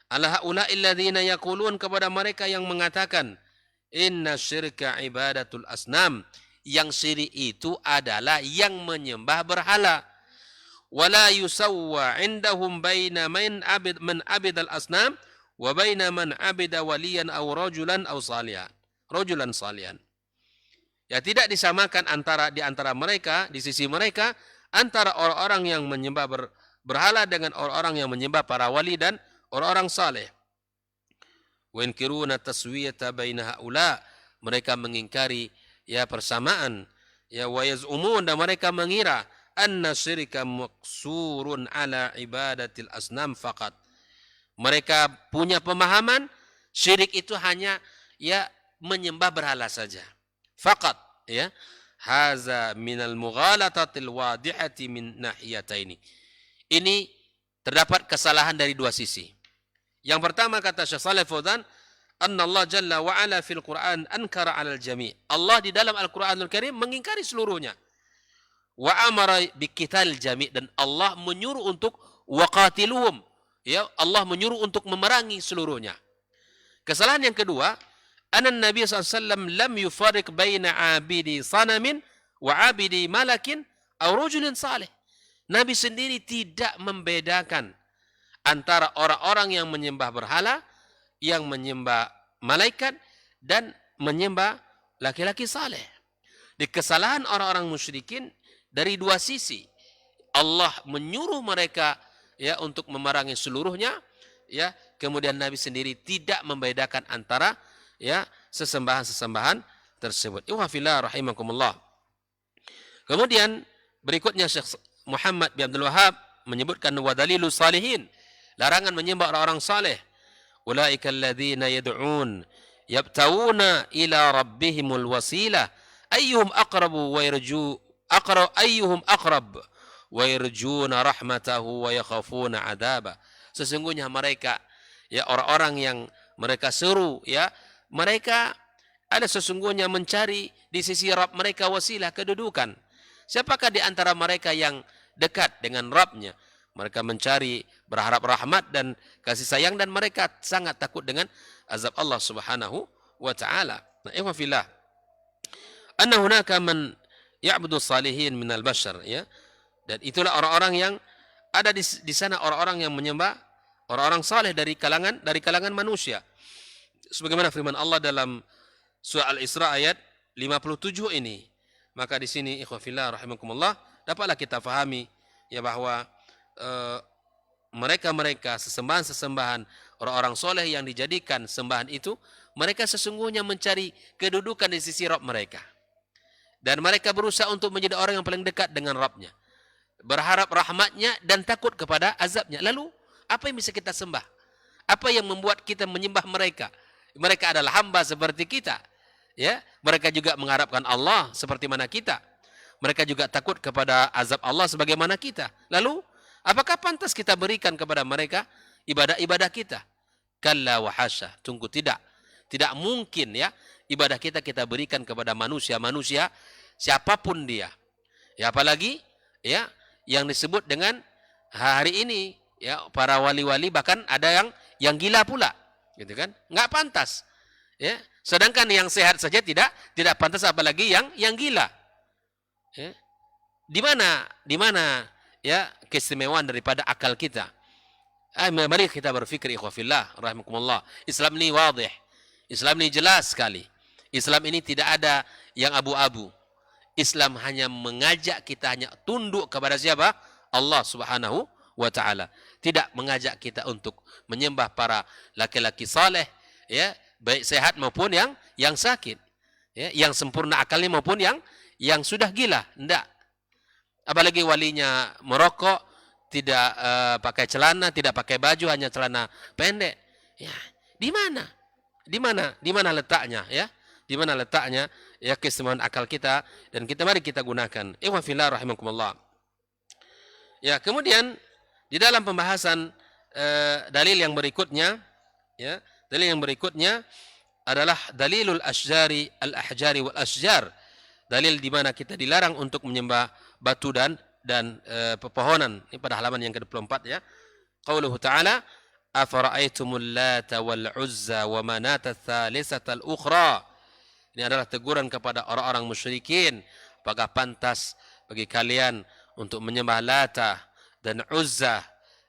ala haula alladzina yaqulun, kepada mereka yang mengatakan inna syirka ibadatul asnam, yang syirik itu adalah yang menyembah berhala. Wala yusawwa indahum baina man abidal asnam wa baina man abida waliyan aw rajulan salihan. Ya, tidak disamakan di antara mereka, di sisi mereka, antara orang-orang yang menyembah berhala dengan orang-orang yang menyembah para wali dan orang-orang saleh. Wa inkiruna taswiyata baina haula, mereka mengingkari persamaan. Ya, wa yaz'umun, dan mereka mengira anna syirka maqsurun ala ibadatil asnam faqat. Mereka punya pemahaman syirik itu hanya menyembah berhala saja. Faqat, ya. Haza minal mughalatatil wadihati min nahiyataini. Ini terdapat kesalahan dari dua sisi. Yang pertama, kata Syekh Shalih Fauzan, anna Allah jalla wa ala fil Qur'an ankara 'alal jami'. Allah di dalam Al-Qur'anul Karim mengingkari seluruhnya. Wa amara biqital jami', dan Allah menyuruh untuk waqatiluhum. Ya, Allah menyuruh untuk memerangi seluruhnya. Kesalahan yang kedua, anna Nabi SAW lam yufarriq baina abidi sanamin wa abidi malakin aw rajulin salih. Nabi sendiri tidak membedakan antara orang-orang yang menyembah berhala, yang menyembah malaikat, dan menyembah laki-laki saleh. Di kesalahan orang-orang musyrikin dari dua sisi. Allah menyuruh mereka untuk memerangi seluruhnya, kemudian Nabi sendiri tidak membedakan antara sesembahan-sesembahan tersebut. Ihwafillah rahimakumullah. Kemudian berikutnya Syekh Muhammad bin Abdul Wahhab menyebutkan wa dalilus salihin, larangan menyembah orang-orang saleh. Ulaika alladzina yad'un yabtawuna ila rabbihimul wasilah ayyuhum aqrabu wa yarjuna rahmatahu wa yakhafuna adaba. Sesungguhnya mereka orang-orang yang mereka seru, mereka ada sesungguhnya mencari di sisi Rabb mereka wasilah, kedudukan. Siapakah di antara mereka yang dekat dengan Rabbnya? Mereka mencari, berharap rahmat dan kasih sayang, dan mereka sangat takut dengan azab Allah Subhanahu wa taala. Nah, ihwafillah, anna hunaka man ya'budu salihin minal bashar, ya. Dan itulah orang-orang yang ada di sana, orang-orang yang menyembah orang-orang saleh dari kalangan manusia. Sebagaimana firman Allah dalam surah Al-Isra ayat 57 ini. Maka di sini ikhwafillah rahimakumullah, dapatlah kita fahami bahwa mereka sesembahan-sesembahan orang-orang soleh yang dijadikan sembahan itu, mereka sesungguhnya mencari kedudukan di sisi Rabb mereka. Dan mereka berusaha untuk menjadi orang yang paling dekat dengan Rabbnya, berharap rahmatnya dan takut kepada azabnya. Lalu apa yang bisa kita sembah? Apa yang membuat kita menyembah mereka? Mereka adalah hamba seperti kita. Ya, mereka juga mengharapkan Allah seperti mana kita. Mereka juga takut kepada azab Allah sebagaimana kita. Lalu apakah pantas kita berikan kepada mereka ibadah-ibadah kita? Kalla wa hasya. Tunggu, tidak. Tidak mungkin ibadah kita berikan kepada manusia siapapun dia. Ya, apalagi yang disebut dengan hari ini para wali-wali, bahkan ada yang gila pula, gitu kan? Enggak pantas. Ya, sedangkan yang sehat saja tidak pantas, apalagi yang gila. Ya. Di mana keistimewaan daripada akal kita? Mari kita berfikir ikhwafillah rahimakumullah. Islam ini wadih. Islam ini jelas sekali. Islam ini tidak ada yang abu-abu. Islam hanya mengajak kita hanya tunduk kepada siapa? Allah Subhanahu wa taala. Tidak mengajak kita untuk menyembah para laki-laki saleh, baik sehat maupun yang sakit, yang sempurna akalnya maupun yang sudah gila. Tidak. Apalagi walinya merokok, tidak pakai celana, tidak pakai baju, hanya celana pendek. Ya, di mana letaknya? Ya, di mana letaknya ya keistimewaan akal kita, dan mari kita gunakan. Ikhwan fillah rahimakumullah. Ya, kemudian di dalam pembahasan dalil yang berikutnya, ya, dalil yang berikutnya adalah dalilul asjari al-ahjari wal asjar. Dalil di mana kita dilarang untuk menyembah batu dan pepohonan. Ini pada halaman yang ke-24 ya. Qauluhu ta'ala, afara'aitumul lata wal uzza wa manata tsalisata al-ukhra. Ini adalah teguran kepada orang-orang musyrikin. Apakah pantas bagi kalian untuk menyembah Lata dan Uzza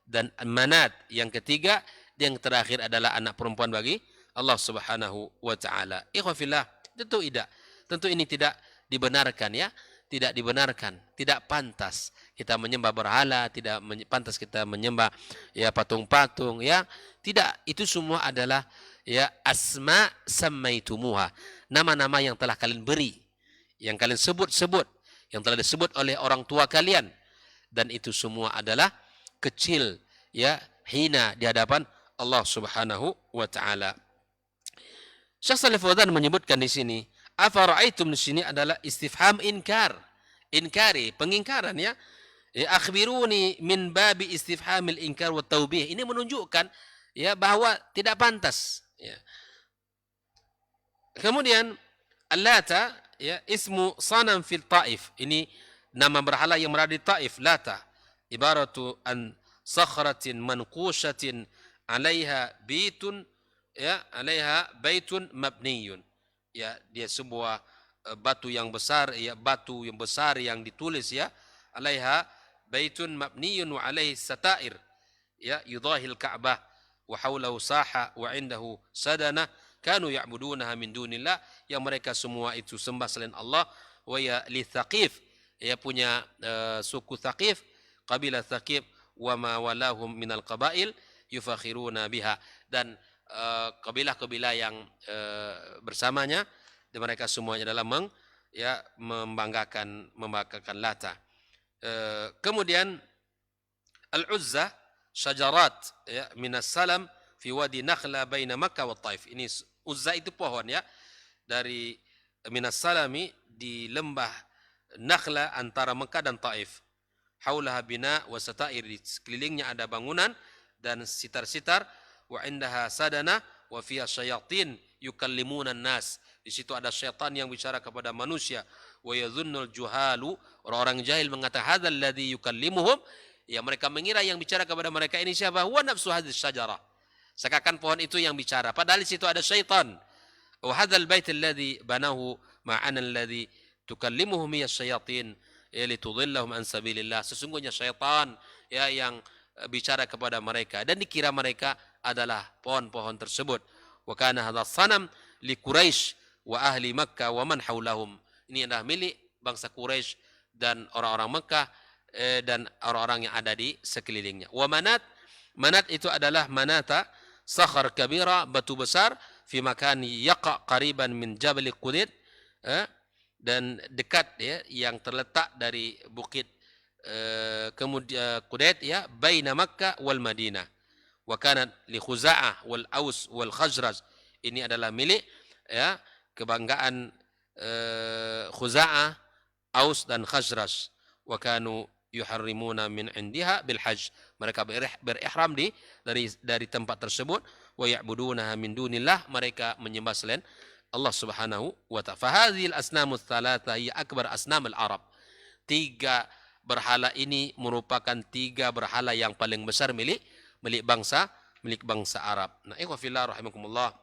dan Manat? Yang ketiga, yang terakhir adalah anak perempuan bagi Allah Subhanahu wa taala. Ikhwan fillah, tentu tidak. Tentu ini tidak dibenarkan ya. Tidak dibenarkan, tidak pantas kita menyembah berhala, tidak pantas kita menyembah ya patung-patung ya. Tidak, itu semua adalah ya asma sammaitumuha, nama-nama yang telah kalian beri, yang kalian sebut-sebut, yang telah disebut oleh orang tua kalian, dan itu semua adalah kecil ya, hina di hadapan Allah Subhanahu wa taala. Syekh Shalih Fauzan menyebutkan di sini, afara'aitum, di sini adalah istifham inkar, inkari, pengingkaran ya. Akhbiruni min babi istifhamil inkar wa taubih. Ini menunjukkan ya bahwa tidak pantas ya. Kemudian Al-Lata ya ismu sanam fil Taif. Ini nama berhala yang berada di Taif, Lata. Ibaratu an sakhratin manqushatin 'alaiha baitun ya, 'alaiha baitun mabniyun. Ya, dia sebuah batu yang besar ya, batu yang besar yang ditulis ya, 'alaiha baitun mabniyun wa 'alaihi satair ya yudahil Ka'bah wa haulahu saha wa 'indahu sadana kanu ya'budunaha min dunillah, yang mereka semua itu sembah selain Allah. Wa ya li Thaqif, ya punya suku Thaqif, qabilah Thaqif, wa ma walahum minal qabail yufakhiruna biha, dan kabilah-kabilah yang bersamanya, dan mereka semuanya adalah membanggakan Lata. Kemudian Al-Uzza syajarat ya minas salam fi wadi Nakhla baina Makkah wa Taif. Ini Uzza itu pohon ya, dari minas salami di lembah Nakhla antara Mekah dan Taif. Haulaha bina wa satair, di sekelilingnya ada bangunan dan sitar-sitar. Wa indaha sadana wa fiha syayatin yukallimuna nas. Di situ ada syaitan yang bicara kepada manusia. Wa yadhunnul juhalu, orang-orang jahil mengatakan hadzal ladzi yukallimuhum, ya mereka mengira yang bicara kepada mereka ini siapa? Huwa nafsu hadhihi syajarah, seakan pohon itu yang bicara, padahal di situ ada syaitan. Wa hadzal bait alladzi banahu ma'ana alladzi tukallimuhum ya syayatin litudhillahum an sabilillah. Sesungguhnya syaitan ya yang bicara kepada mereka dan dikira mereka adalah pohon-pohon tersebut. Wa kana hadzal sanam li Quraisy wa ahli Makkah wa man haulahum. Ini adalah milik bangsa Quraisy dan orang-orang Mekah dan orang-orang yang ada di sekelilingnya. Wa Manat, Manat itu adalah Manata sakhar kabira, batu besar, fi makani yaqa qariban min Jabal Qudid, dan dekat ya, yang terletak dari bukit kemudian Qudid ya, baina Makkah wal Madinah. Wa kanat li Khuza'ah wal Aus wal Khazraj. Ini adalah milik ya, kebanggaan Khuza'ah, Aus dan Khazraj. Wa kanu yuharrimuna min indiha bil hajj. Mereka berihram dari tempat tersebut. Wa ya'budunaha min dunillah, mereka menyembah selain Allah Subhanahu wa ta'ala. Fa hadhil asnamu tsalatsa hiya akbar asnamul Arab. Tiga berhala ini merupakan tiga berhala yang paling besar milik bangsa Arab. Nah, ikhwan fillah rahimakumullah.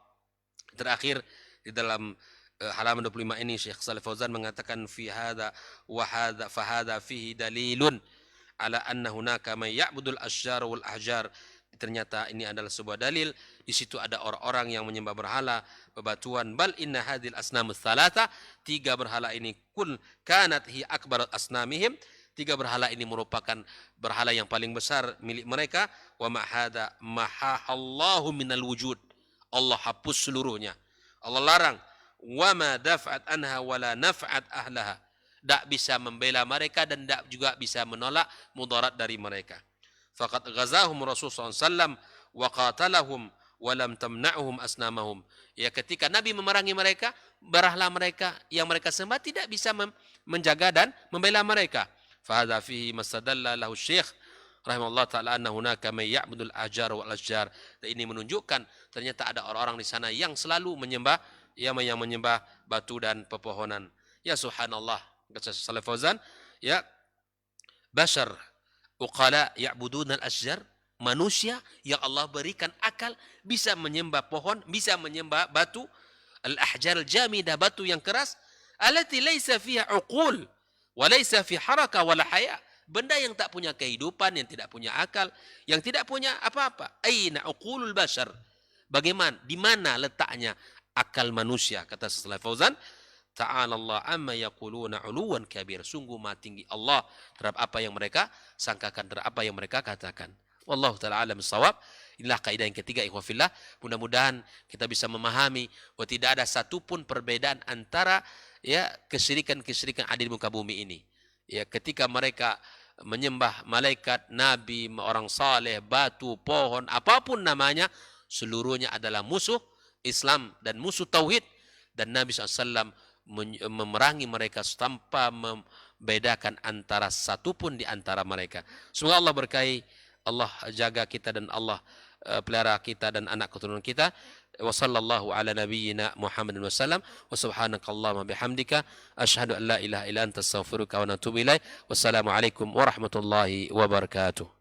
Terakhir di dalam halaman 25 ini Syekh Shalih Fauzan mengatakan fi hadza wa hadza fa hadza fihi dalilun ala anna hunaka may ya'budul asyjar wal ahjar. Ternyata ini adalah sebuah dalil, di situ ada orang-orang yang menyembah berhala, bebatuan. Bal inna hadhil asnamus tsalatsa, tiga berhala ini kul kanat hi akbar asnamihim, tiga berhala ini merupakan berhala yang paling besar milik mereka. Wa ma hadza mahallahu minal wujud, Allah hapus seluruhnya, Allah larang. Wa ma daf'at anha wala naf'at ahlaha, tak bisa membela mereka dan tak juga bisa menolak mudarat dari mereka. Faqad ghazahum Rasul sallallahu alaihi wasallam wa qatalahum walam tamna'uhum asnamahum. Ya, ketika Nabi memerangi mereka, berahlah mereka yang mereka sembah tidak bisa menjaga dan membela mereka. Fahadha fihi masadalla lahu syekh rahimahullah ta'ala anna hunaka may ya'budul ahjar wal ashjar. Dan ini menunjukkan ternyata ada orang-orang di sana yang selalu menyembah yang menyembah batu dan pepohonan. Ya subhanallah, kata Saleh Fauzan, ya bashar uqala ya'buduna al-ashjar, manusia yang Allah berikan akal bisa menyembah pohon, bisa menyembah batu, al-ahjar al-jamidah, batu yang keras, allati laisa fiha uqul wa laisa fi haraka wala haya, benda yang tak punya kehidupan, yang tidak punya akal, yang tidak punya apa-apa. Aina uqulul bashar, bagaimana, di mana letaknya akal manusia? Kata Saleh Fauzan, ta'ala Allah amma yaquluna 'uluwan kabir, sungguh maha tinggi Allah terhadap apa yang mereka sangkakan, terhadap apa yang mereka katakan. Wallahu ta'ala alam bissawab. Inilah kaidah yang ketiga, ikhwah fillah. Mudah-mudahan kita bisa memahami bahwa tidak ada satupun perbedaan antara ya kesyirikan-kesyirikan ada di muka bumi ini. Ya, ketika mereka menyembah malaikat, nabi, orang saleh, batu, pohon, apapun namanya, seluruhnya adalah musuh Islam dan musuh tauhid, dan Nabi SAW memerangi mereka tanpa membedakan antara satupun di antara mereka. Semoga Allah berkahi, Allah jaga kita dan Allah pelihara kita dan anak keturunan kita. Wa sallallahu ala nabiyyina Muhammadin wa sallam wa subhanakallahumma bihamdika asyhadu an la ilaha illa anta astaghfiruka wa atubu ilaik. Wassalamu alaikum warahmatullahi wabarakatuh.